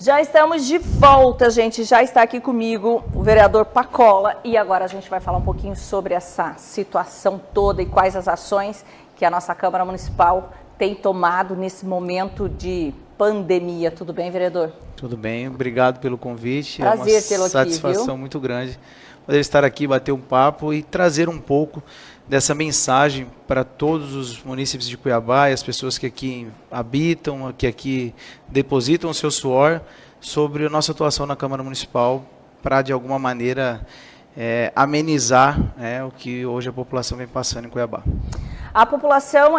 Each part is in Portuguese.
Já estamos de volta, gente. Já está aqui comigo o vereador Pacola e agora a gente vai falar um pouquinho sobre essa situação toda e quais as ações que a nossa Câmara Municipal tem tomado nesse momento de pandemia. Tudo bem, vereador? Tudo bem, obrigado pelo convite. Prazer tê-lo aqui, satisfação muito grande poder estar aqui, bater um papo e trazer um pouco dessa mensagem para todos os munícipes de Cuiabá e as pessoas que aqui habitam, que aqui depositam o seu suor sobre a nossa atuação na Câmara Municipal para, de alguma maneira, amenizar o que hoje a população vem passando em Cuiabá. A população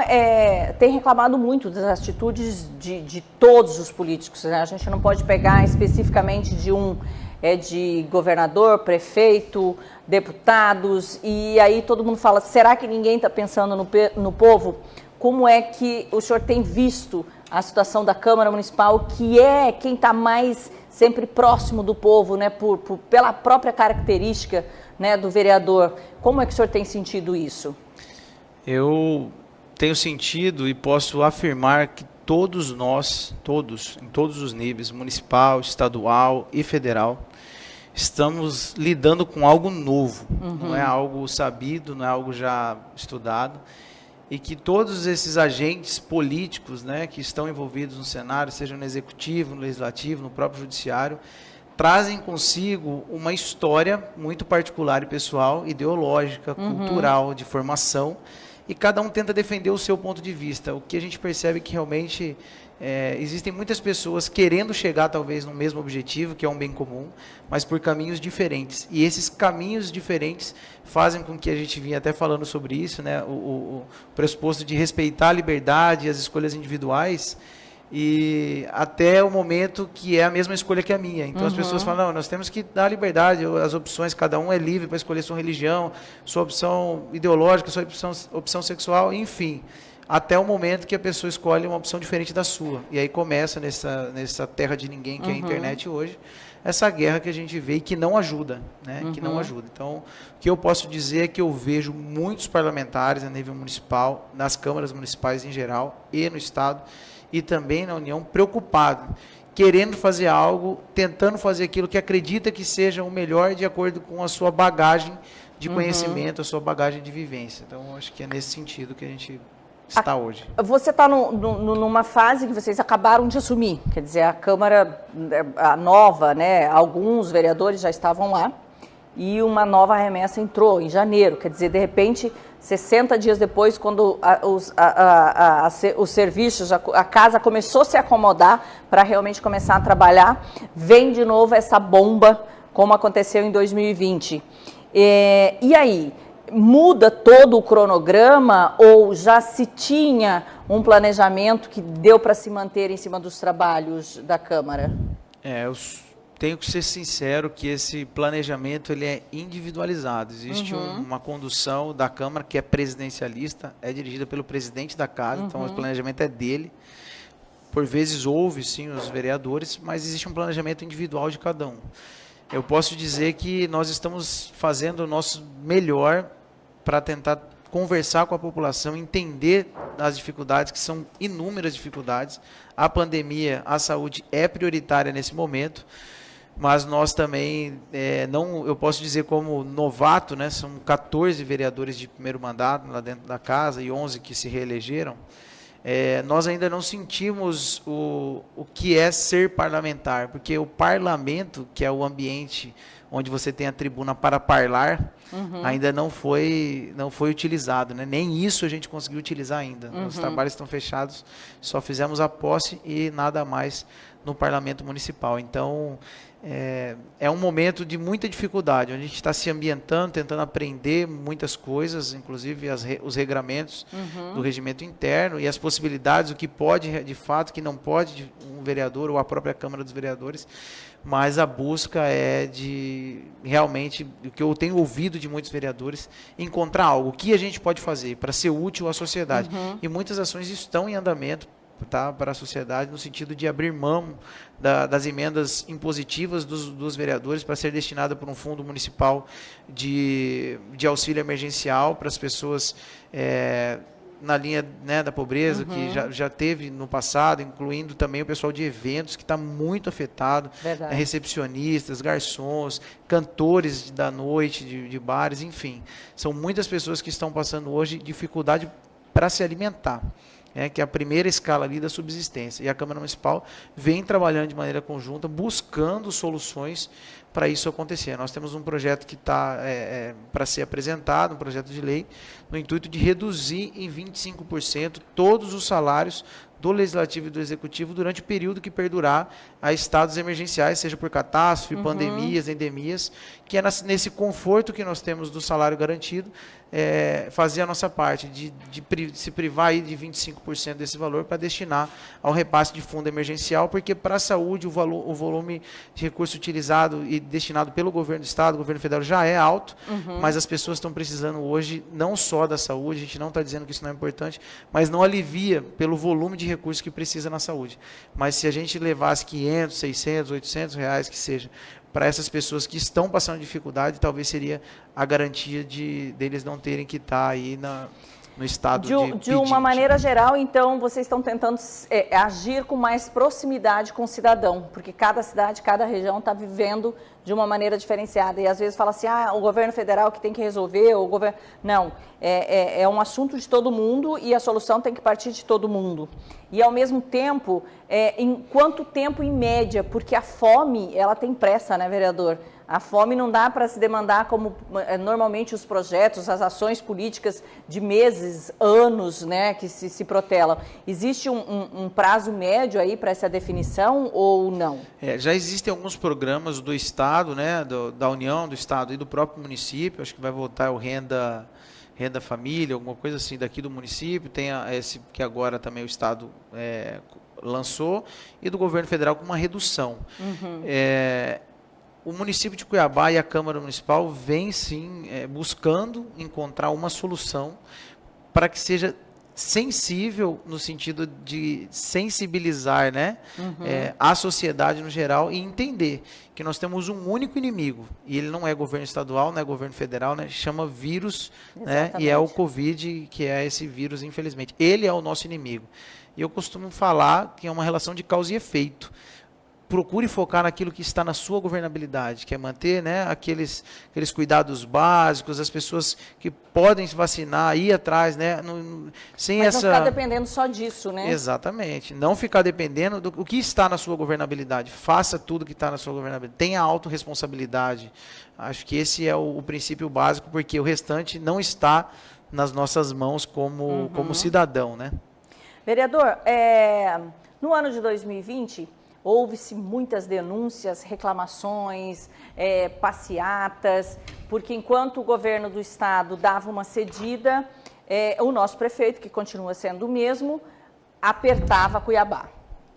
tem reclamado muito das atitudes de todos os políticos, né? A gente não pode pegar especificamente de governador, prefeito, deputados, e aí todo mundo fala, será que ninguém está pensando no povo? Como é que o senhor tem visto a situação da Câmara Municipal, que é quem está mais sempre próximo do povo, né, pela própria característica, né, do vereador? Como é que o senhor tem sentido isso? Eu tenho sentido e posso afirmar que todos nós, em todos os níveis, municipal, estadual e federal, estamos lidando com algo novo. Não é algo sabido, não é algo já estudado, e que todos esses agentes políticos, né, que estão envolvidos no cenário, seja no executivo, no legislativo, no próprio judiciário, trazem consigo uma história muito particular e pessoal, ideológica, cultural, de formação, e cada um tenta defender o seu ponto de vista. O que a gente percebe é que realmente existem muitas pessoas querendo chegar talvez no mesmo objetivo, que é um bem comum, mas por caminhos diferentes. E esses caminhos diferentes fazem com que a gente vinha até falando sobre isso, né, o pressuposto de respeitar a liberdade e as escolhas individuais, e até o momento que é a mesma escolha que a minha. Então as pessoas falam, não, nós temos que dar liberdade, as opções, cada um é livre para escolher sua religião, sua opção ideológica, sua opção sexual, enfim, até o momento que a pessoa escolhe uma opção diferente da sua. E aí começa nessa terra de ninguém que é a internet hoje, essa guerra que a gente vê e que não ajuda, né? Que não ajuda. Então, o que eu posso dizer é que eu vejo muitos parlamentares a nível municipal, nas câmaras municipais em geral e no Estado, e também na União, preocupado, querendo fazer algo, tentando fazer aquilo que acredita que seja o melhor de acordo com a sua bagagem de conhecimento, a sua bagagem de vivência. Então, acho que é nesse sentido que a gente está hoje. Você está numa fase que vocês acabaram de assumir, quer dizer, a Câmara, a nova, né, alguns vereadores já estavam lá, e uma nova remessa entrou em janeiro, quer dizer, de repente, 60 dias depois, quando os serviços, a casa começou a se acomodar para realmente começar a trabalhar, vem de novo essa bomba, como aconteceu em 2020. E aí, muda todo o cronograma ou já se tinha um planejamento que deu para se manter em cima dos trabalhos da Câmara? Eu tenho que ser sincero que esse planejamento ele é individualizado. Existe uma condução da Câmara que é presidencialista, é dirigida pelo presidente da casa, então o planejamento é dele. Por vezes houve, sim, os vereadores, mas existe um planejamento individual de cada um. Eu posso dizer que nós estamos fazendo o nosso melhor para tentar conversar com a população, entender as dificuldades, que são inúmeras dificuldades. A pandemia, a saúde é prioritária nesse momento, mas nós também, eu posso dizer como novato, né, são 14 vereadores de primeiro mandato lá dentro da casa e 11 que se reelegeram, nós ainda não sentimos o que é ser parlamentar, porque o parlamento, que é o ambiente onde você tem a tribuna para parlar, ainda não foi utilizado, né? Nem isso a gente conseguiu utilizar ainda. Os trabalhos estão fechados, só fizemos a posse e nada mais no parlamento municipal. Então, é um momento de muita dificuldade, onde a gente está se ambientando, tentando aprender muitas coisas, inclusive os regramentos do regimento interno e as possibilidades, o que pode de fato, o que não pode, um vereador ou a própria Câmara dos Vereadores, mas a busca é de, realmente, o que eu tenho ouvido de muitos vereadores, encontrar algo, o que a gente pode fazer para ser útil à sociedade. E muitas ações estão em andamento, tá, para a sociedade, no sentido de abrir mão das emendas impositivas dos vereadores para ser destinada para um fundo municipal de auxílio emergencial para as pessoas na linha, né, da pobreza, que já teve no passado, incluindo também o pessoal de eventos, que está muito afetado, recepcionistas, garçons, cantores da noite, de bares, enfim. São muitas pessoas que estão passando hoje dificuldade para se alimentar, que é a primeira escala ali da subsistência. E a Câmara Municipal vem trabalhando de maneira conjunta, buscando soluções para isso acontecer. Nós temos um projeto que está para ser apresentado, um projeto de lei, no intuito de reduzir em 25% todos os salários do Legislativo e do Executivo durante o período que perdurar a estados emergenciais, seja por catástrofe, pandemias, endemias, que é nesse conforto que nós temos do salário garantido, fazer a nossa parte, de se privar aí de 25% desse valor para destinar ao repasse de fundo emergencial, porque para a saúde o volume de recurso utilizado e destinado pelo governo do Estado, governo federal, já é alto, mas as pessoas estão precisando hoje não só da saúde, a gente não está dizendo que isso não é importante, mas não alivia pelo volume de recursos que precisa na saúde. Mas se a gente levasse 500, 600, 800 reais, que seja, para essas pessoas que estão passando dificuldade, talvez seria a garantia deles não terem que estar aí no estado de uma maneira geral, então, vocês estão tentando agir com mais proximidade com o cidadão, porque cada cidade, cada região está vivendo de uma maneira diferenciada. E às vezes fala assim, o governo federal que tem que resolver, o governo... Não, é um assunto de todo mundo e a solução tem que partir de todo mundo. E ao mesmo tempo, em quanto tempo em média? Porque a fome, ela tem pressa, né, vereador? A fome não dá para se demandar como normalmente os projetos, as ações políticas de meses, anos, né, que se protelam. Existe um prazo médio aí para essa definição ou não? Já existem alguns programas do Estado, né, da União, do Estado e do próprio município, acho que vai voltar o Renda Família, alguma coisa assim daqui do município, tem esse que agora também o Estado lançou, e do governo federal com uma redução. O município de Cuiabá e a Câmara Municipal vem, sim, buscando encontrar uma solução para que seja sensível no sentido de sensibilizar, né, a sociedade no geral e entender que nós temos um único inimigo e ele não é governo estadual, não é governo federal, né, chama vírus, né, e é o Covid, que é esse vírus, infelizmente. Ele é o nosso inimigo. E eu costumo falar que é uma relação de causa e efeito. Procure focar naquilo que está na sua governabilidade, que é manter, né, aqueles cuidados básicos, as pessoas que podem se vacinar, ir atrás, né, sem Mas não ficar dependendo só disso, né? Exatamente. Não ficar dependendo do que está na sua governabilidade. Faça tudo que está na sua governabilidade. Tenha autorresponsabilidade. Acho que esse é o princípio básico, porque o restante não está nas nossas mãos como cidadão, né? Vereador, no ano de 2020... houve-se muitas denúncias, reclamações, passeatas, porque enquanto o governo do estado dava uma cedida, o nosso prefeito, que continua sendo o mesmo, apertava Cuiabá.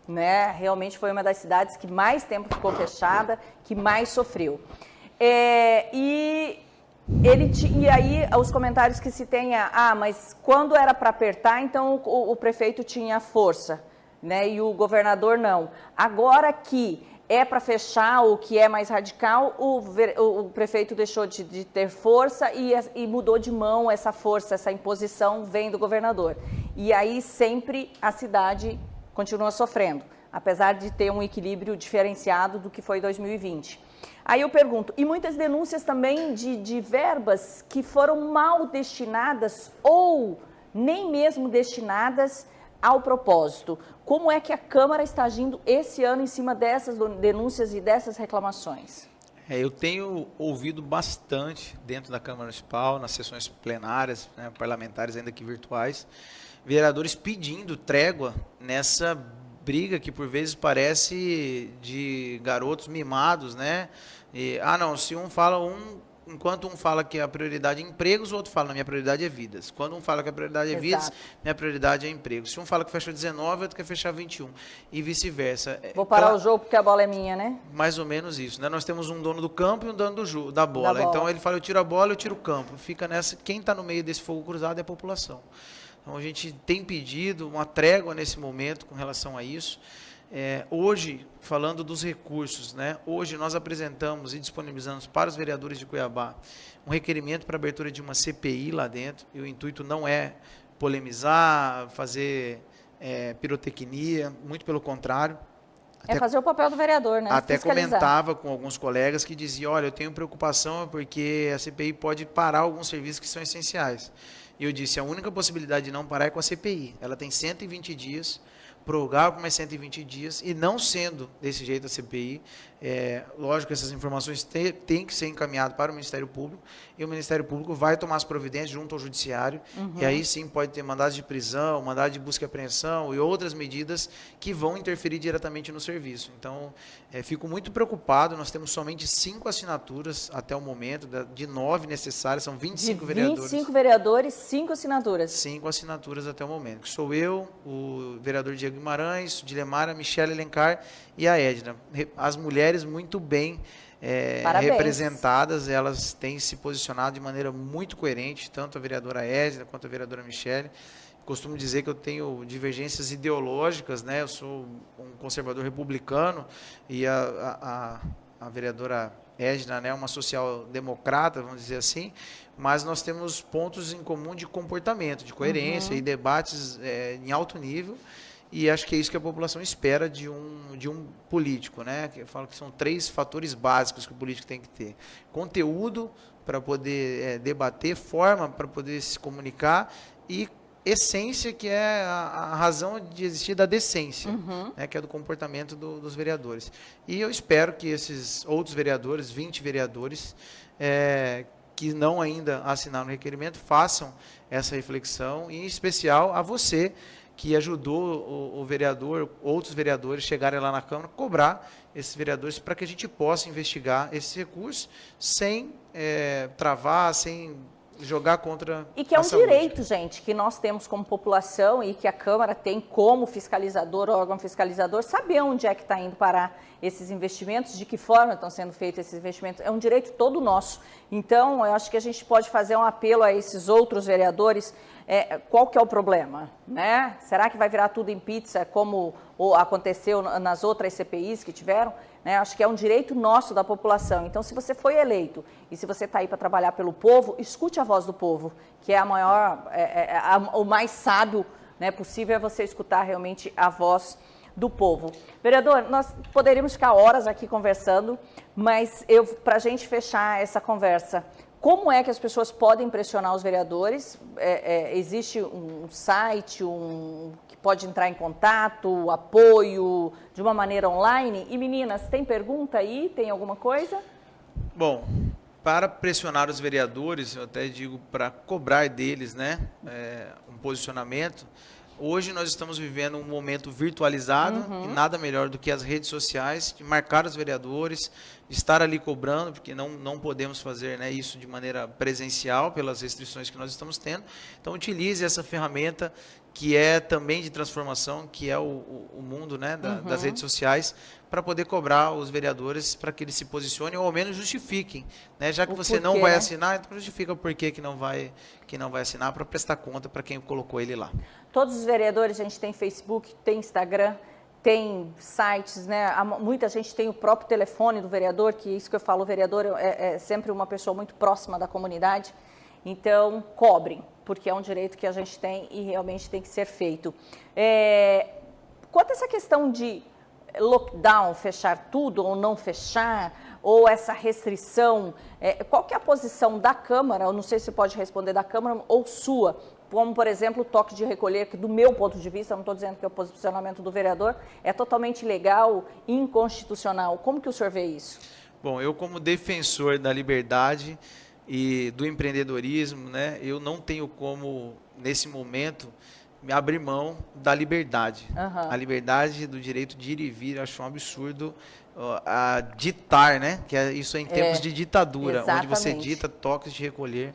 Né? Realmente foi uma das cidades que mais tempo ficou fechada, que mais sofreu. E aí os comentários que se tem mas quando era para apertar, então o prefeito tinha força. Né, e o governador não. Agora que é para fechar, o que é mais radical, o prefeito deixou de ter força e mudou de mão essa força, essa imposição vem do governador. E aí sempre a cidade continua sofrendo, apesar de ter um equilíbrio diferenciado do que foi 2020. Aí eu pergunto, e muitas denúncias também de verbas que foram mal destinadas ou nem mesmo destinadas ao propósito. Como é que a Câmara está agindo esse ano em cima dessas denúncias e dessas reclamações? Eu tenho ouvido bastante dentro da Câmara Municipal, nas sessões plenárias, né, parlamentares ainda que virtuais, vereadores pedindo trégua nessa briga que por vezes parece de garotos mimados, né? Se um fala enquanto um fala que a prioridade é empregos, o outro fala, minha prioridade é vidas. Quando um fala que a prioridade é vidas, minha prioridade é empregos. Se um fala que fecha 19, outro quer fechar 21. E vice-versa. Vou parar o jogo porque a bola é minha, né? Mais ou menos isso, né? Nós temos um dono do campo e um dono da bola. Então ele fala, eu tiro a bola, eu tiro o campo. Fica nessa, quem está no meio desse fogo cruzado é a população. Então a gente tem pedido uma trégua nesse momento com relação a isso. Hoje, falando dos recursos, né? Hoje nós apresentamos e disponibilizamos para os vereadores de Cuiabá um requerimento para abertura de uma CPI lá dentro, e o intuito não é polemizar, fazer pirotecnia, muito pelo contrário. É fazer o papel do vereador, né? Até Fiscalizar. comentava com alguns colegas que diziam, olha, eu tenho preocupação porque a CPI pode parar alguns serviços que são essenciais. E eu disse, a única possibilidade de não parar é com a CPI. Ela tem 120 dias, prorrogar por mais 120 dias, e não sendo desse jeito a CPI, lógico que essas informações têm que ser encaminhadas para o Ministério Público, e o Ministério Público vai tomar as providências junto ao Judiciário, e aí sim pode ter mandados de prisão, mandado de busca e apreensão e outras medidas que vão interferir diretamente no serviço. Então, fico muito preocupado, nós temos somente 5 assinaturas até o momento, de 9 necessárias, são 25 vereadores. 25 vereadores, 5 assinaturas. 5 assinaturas até o momento, que sou eu, o vereador Diego Guimarães, Dilemar, a Michelle Alencar e a Edna. As mulheres muito bem representadas, elas têm se posicionado de maneira muito coerente, tanto a vereadora Edna quanto a vereadora Michelle. Costumo dizer que eu tenho divergências ideológicas, né? Eu sou um conservador republicano e a vereadora Edna, né, uma social-democrata, vamos dizer assim, mas nós temos pontos em comum de comportamento, de coerência e debates em alto nível. E acho que é isso que a população espera de um político, né? Eu falo que são 3 fatores básicos que o político tem que ter: conteúdo para poder debater, forma para poder se comunicar e essência, que é a razão de existir da decência, né? Que é do comportamento dos vereadores. E eu espero que esses outros vereadores, 20 vereadores, que não ainda assinaram o requerimento, façam essa reflexão, e em especial a você, que ajudou o vereador, outros vereadores chegarem lá na Câmara, cobrar esses vereadores para que a gente possa investigar esses recursos sem travar, sem jogar contra E que é um saúde. direito, gente, que nós temos como população e que a Câmara tem como fiscalizador, órgão fiscalizador, saber onde é que está indo parar esses investimentos, de que forma estão sendo feitos esses investimentos. É um direito todo nosso. Então, eu acho que a gente pode fazer um apelo a esses outros vereadores. Qual que é o problema, né? Será que vai virar tudo em pizza, como aconteceu nas outras CPIs que tiveram? Né? Acho que é um direito nosso da população. Então, se você foi eleito e se você está aí para trabalhar pelo povo, escute a voz do povo, que é a maior, o mais sábio, né, possível é você escutar realmente a voz do povo. Vereador, nós poderíamos ficar horas aqui conversando, mas para a gente fechar essa conversa, como é que as pessoas podem pressionar os vereadores? Existe um site que pode entrar em contato, apoio, de uma maneira online? E meninas, tem pergunta aí? Tem alguma coisa? Bom, para pressionar os vereadores, eu até digo para cobrar deles, né, um posicionamento. Hoje nós estamos vivendo um momento virtualizado e nada melhor do que as redes sociais, de marcar os vereadores, de estar ali cobrando, porque não podemos fazer, né, isso de maneira presencial pelas restrições que nós estamos tendo. Então utilize essa ferramenta que é também de transformação, que é o mundo, né, das redes sociais, para poder cobrar os vereadores para que eles se posicionem ou ao menos justifiquem, né? Já que você não vai assinar, então justifica por que não vai assinar, para prestar conta para quem colocou ele lá. Todos os vereadores, a gente tem Facebook, tem Instagram, tem sites, né? Muita gente tem o próprio telefone do vereador, que isso que eu falo, o vereador é sempre uma pessoa muito próxima da comunidade. Então, cobrem, porque é um direito que a gente tem e realmente tem que ser feito. Quanto a essa questão de lockdown, fechar tudo ou não fechar, ou essa restrição, qual que é a posição da Câmara? Eu não sei se pode responder da Câmara ou sua, como, por exemplo, o toque de recolher, que do meu ponto de vista, não estou dizendo que é o posicionamento do vereador, é totalmente ilegal, inconstitucional. Como que o senhor vê isso? Bom, eu como defensor da liberdade e do empreendedorismo, né, eu não tenho como, nesse momento, me abrir mão da liberdade. A liberdade do direito de ir e vir, eu acho um absurdo a ditar, né, que isso é em tempos de ditadura, exatamente. Onde você dita toques de recolher.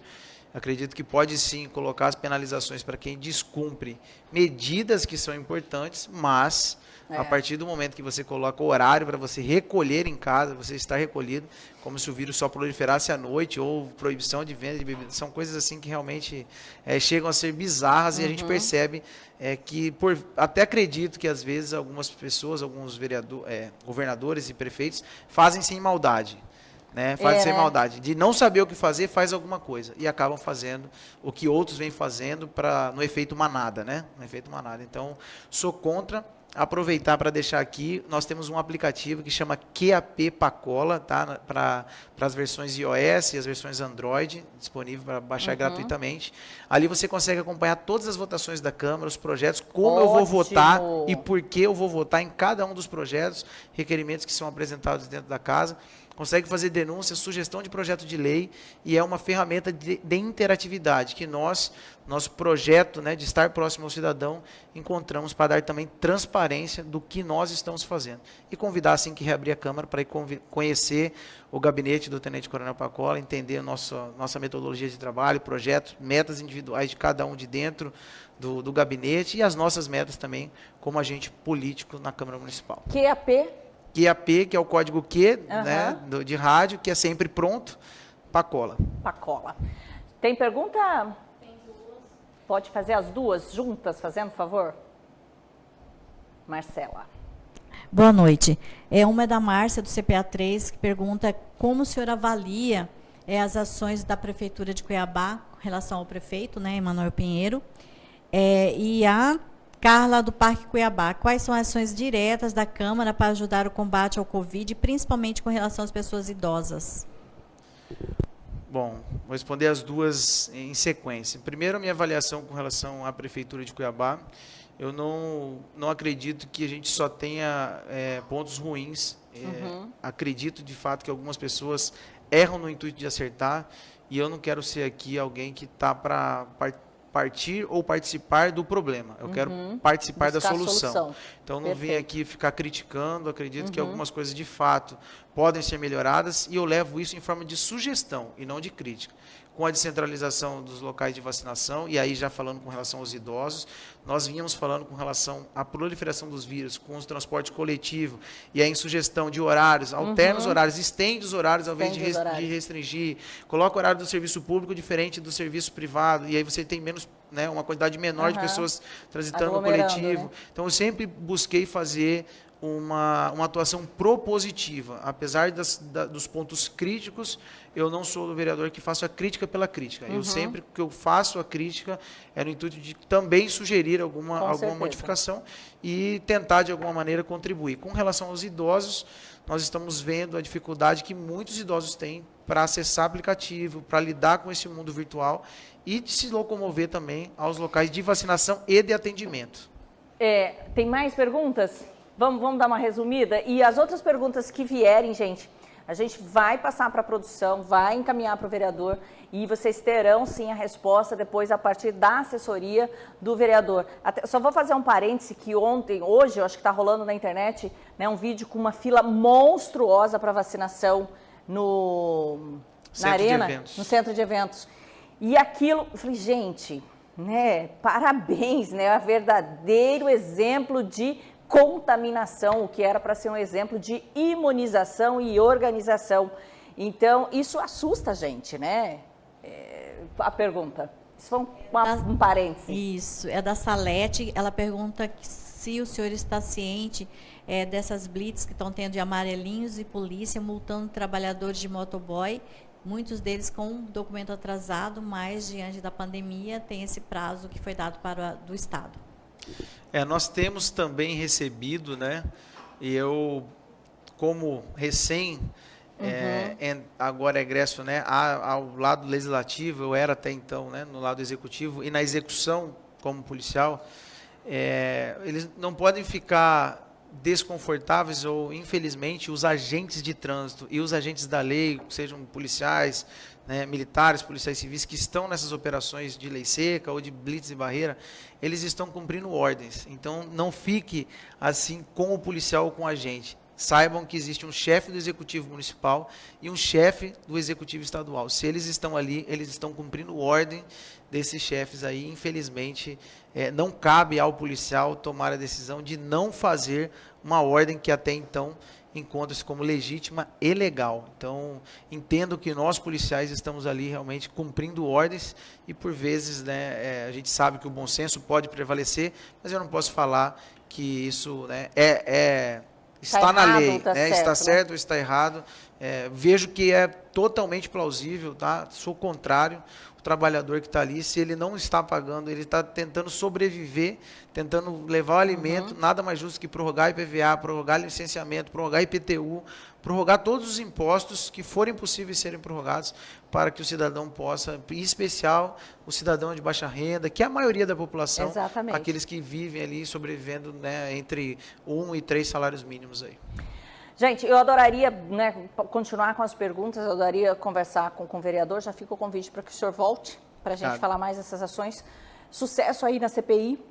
Acredito que pode sim colocar as penalizações para quem descumpre medidas que são importantes, mas a partir do momento que você coloca o horário para você recolher em casa, você estar recolhido, como se o vírus só proliferasse à noite, ou proibição de venda de bebidas, são coisas assim que realmente chegam a ser bizarras e a gente percebe que, até acredito que às vezes algumas pessoas, alguns governadores e prefeitos fazem sem maldade. né? Faz sem maldade. De não saber o que fazer, faz alguma coisa. E acabam fazendo o que outros vêm fazendo no efeito manada, né? No efeito manada. Então, sou contra. Aproveitar para deixar aqui, nós temos um aplicativo que chama QAP Pacola, tá? Para as versões iOS e as versões Android, disponível para baixar gratuitamente. Ali você consegue acompanhar todas as votações da Câmara, os projetos, como eu vou votar e por que eu vou votar em cada um dos projetos, requerimentos que são apresentados dentro da casa. Consegue fazer denúncia, sugestão de projeto de lei e é uma ferramenta de interatividade que nosso projeto, né, de estar próximo ao cidadão, encontramos para dar também transparência do que nós estamos fazendo. E convidar, assim que reabrir a Câmara, para ir conhecer o gabinete do Tenente Coronel Pacola, entender a nossa metodologia de trabalho, projetos, metas individuais de cada um de dentro do gabinete e as nossas metas também como agente político na Câmara Municipal. QAP, que é o código Q, né, de rádio, que é sempre pronto, Pacola. Pacola. Tem pergunta? Tem duas. Pode fazer as duas juntas, fazendo favor? Marcela. Boa noite. Uma é da Márcia, do CPA3, que pergunta como o senhor avalia as ações da Prefeitura de Cuiabá com relação ao prefeito, né, Emanuel Pinheiro, e a Carla, do Parque Cuiabá, quais são as ações diretas da Câmara para ajudar o combate ao Covid, principalmente com relação às pessoas idosas? Bom, vou responder as duas em sequência. Primeiro, a minha avaliação com relação à Prefeitura de Cuiabá. Eu não acredito que a gente só tenha pontos ruins. Acredito, de fato, que algumas pessoas erram no intuito de acertar e eu não quero ser aqui alguém que está para partir ou participar do problema. Eu quero participar da solução. Então, não vim aqui ficar criticando, acredito que algumas coisas, de fato, podem ser melhoradas e eu levo isso em forma de sugestão e não de crítica. Com a descentralização dos locais de vacinação, e aí já falando com relação aos idosos, nós vínhamos falando com relação à proliferação dos vírus, com o transporte coletivo, e aí em sugestão de horários, alterna os horários, estende os horários ao invés de restringir, coloca o horário do serviço público diferente do serviço privado, e aí você tem menos, né, uma quantidade menor de pessoas transitando no coletivo. Né? Então eu sempre busquei fazer uma atuação propositiva. Apesar dos pontos críticos, eu não sou o vereador que faço a crítica pela crítica. Eu sempre que eu faço a crítica é no intuito de também sugerir alguma modificação e tentar, de alguma maneira, contribuir. Com relação aos idosos, nós estamos vendo a dificuldade que muitos idosos têm para acessar aplicativo, para lidar com esse mundo virtual e de se locomover também aos locais de vacinação e de atendimento. Tem mais perguntas? Vamos dar uma resumida? E as outras perguntas que vierem, gente, a gente vai passar para a produção, vai encaminhar para o vereador e vocês terão, sim, a resposta depois a partir da assessoria do vereador. Só vou fazer um parêntese que hoje, eu acho que está rolando na internet, né, um vídeo com uma fila monstruosa para vacinação na arena, no centro de eventos. E aquilo, eu falei, gente, né, parabéns, né, é um verdadeiro exemplo de contaminação, o que era para ser um exemplo de imunização e organização. Então, isso assusta a gente, né? A pergunta. Isso foi um parêntese. Isso, é da Salete. Ela pergunta se o senhor está ciente dessas blitz que estão tendo de amarelinhos e polícia multando trabalhadores de motoboy, muitos deles com documento atrasado, mas diante da pandemia tem esse prazo que foi dado do Estado. Nós temos também recebido, né, e eu, como agora egresso, né, ao lado legislativo, eu era até então, né, no lado executivo, e na execução, como policial, eles não podem ficar desconfortáveis ou, infelizmente, os agentes de trânsito e os agentes da lei, sejam policiais, né, militares, policiais civis, que estão nessas operações de lei seca ou de blitz e barreira, eles estão cumprindo ordens. Então, não fique assim com o policial ou com a gente. Saibam que existe um chefe do Executivo Municipal e um chefe do Executivo Estadual. Se eles estão ali, eles estão cumprindo ordem desses chefes aí. Infelizmente, não cabe ao policial tomar a decisão de não fazer uma ordem que até então encontra-se como legítima e legal. Então, entendo que nós policiais estamos ali realmente cumprindo ordens e por vezes, né, a gente sabe que o bom senso pode prevalecer, mas eu não posso falar que isso, né, está na lei, né, está certo ou está errado. vejo que é totalmente plausível, tá? Sou contrário. O trabalhador que está ali, se ele não está pagando, ele está tentando sobreviver, tentando levar o alimento, nada mais justo que prorrogar IPVA, prorrogar licenciamento, prorrogar IPTU, prorrogar todos os impostos que forem possíveis serem prorrogados para que o cidadão possa, em especial o cidadão de baixa renda, que é a maioria da população, Exatamente. aqueles que vivem ali sobrevivendo, né, entre 1 e 3 salários mínimos aí. Gente, eu adoraria, né, continuar com as perguntas, eu adoraria conversar com o vereador, já fica o convite para que o senhor volte, para a gente falar mais dessas ações. Sucesso aí na CPI,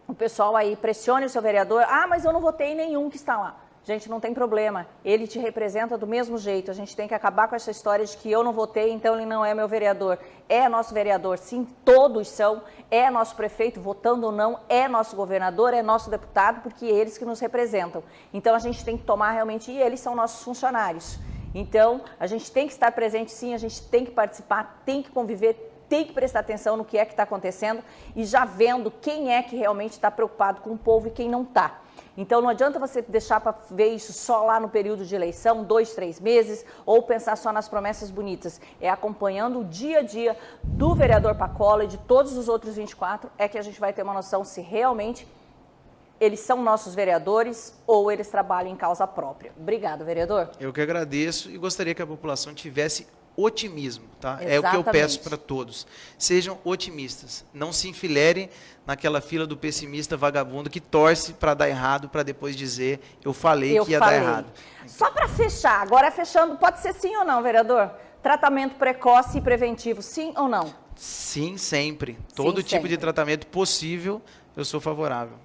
o pessoal aí pressione o seu vereador, mas eu não votei em nenhum que está lá. Gente, não tem problema, ele te representa do mesmo jeito, a gente tem que acabar com essa história de que eu não votei, então ele não é meu vereador. É nosso vereador, sim, todos são, é nosso prefeito, votando ou não, é nosso governador, é nosso deputado, porque é eles que nos representam. Então a gente tem que tomar realmente, e eles são nossos funcionários. Então a gente tem que estar presente sim, a gente tem que participar, tem que conviver, tem que prestar atenção no que é que está acontecendo e já vendo quem é que realmente está preocupado com o povo e quem não está. Então, não adianta você deixar para ver isso só lá no período de eleição, 2, 3 meses, ou pensar só nas promessas bonitas. É acompanhando o dia a dia do vereador Pacola e de todos os outros 24, é que a gente vai ter uma noção se realmente eles são nossos vereadores ou eles trabalham em causa própria. Obrigado, vereador. Eu que agradeço e gostaria que a população tivesse otimismo, tá? Exatamente. É o que eu peço para todos. Sejam otimistas. Não se enfileirem naquela fila do pessimista vagabundo que torce para dar errado para depois dizer eu falei que ia dar errado. Só para fechar, agora fechando, pode ser sim ou não, vereador? Tratamento precoce e preventivo, sim ou não? Sim, sempre. Todo tipo de tratamento possível, eu sou favorável.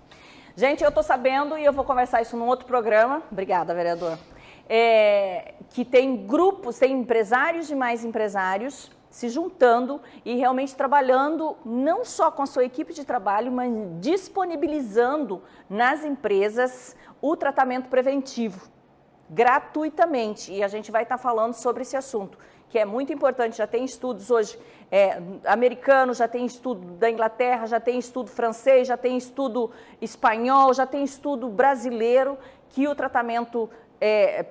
Gente, eu estou sabendo, e eu vou conversar isso num outro programa, obrigada, vereador, que tem grupos, tem empresários e mais empresários se juntando e realmente trabalhando não só com a sua equipe de trabalho, mas disponibilizando nas empresas o tratamento preventivo, gratuitamente. E a gente vai estar falando sobre esse assunto, que é muito importante. Já tem estudos hoje americanos, já tem estudo da Inglaterra, já tem estudo francês, já tem estudo espanhol, já tem estudo brasileiro, que o tratamento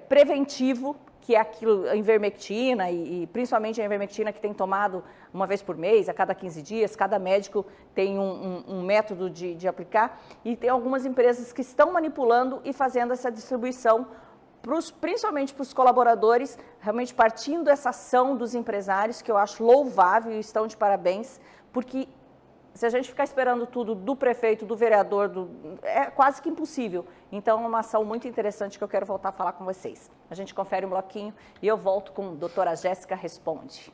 preventivo, que é aquilo, a ivermectina e principalmente a ivermectina que tem tomado uma vez por mês, a cada 15 dias, cada médico tem um método de aplicar, e tem algumas empresas que estão manipulando e fazendo essa distribuição, principalmente para os colaboradores, realmente partindo dessa ação dos empresários, que eu acho louvável e estão de parabéns, porque se a gente ficar esperando tudo do prefeito, do vereador, é quase que impossível. Então, é uma ação muito interessante que eu quero voltar a falar com vocês. A gente confere um bloquinho e eu volto com a doutora Jéssica Responde.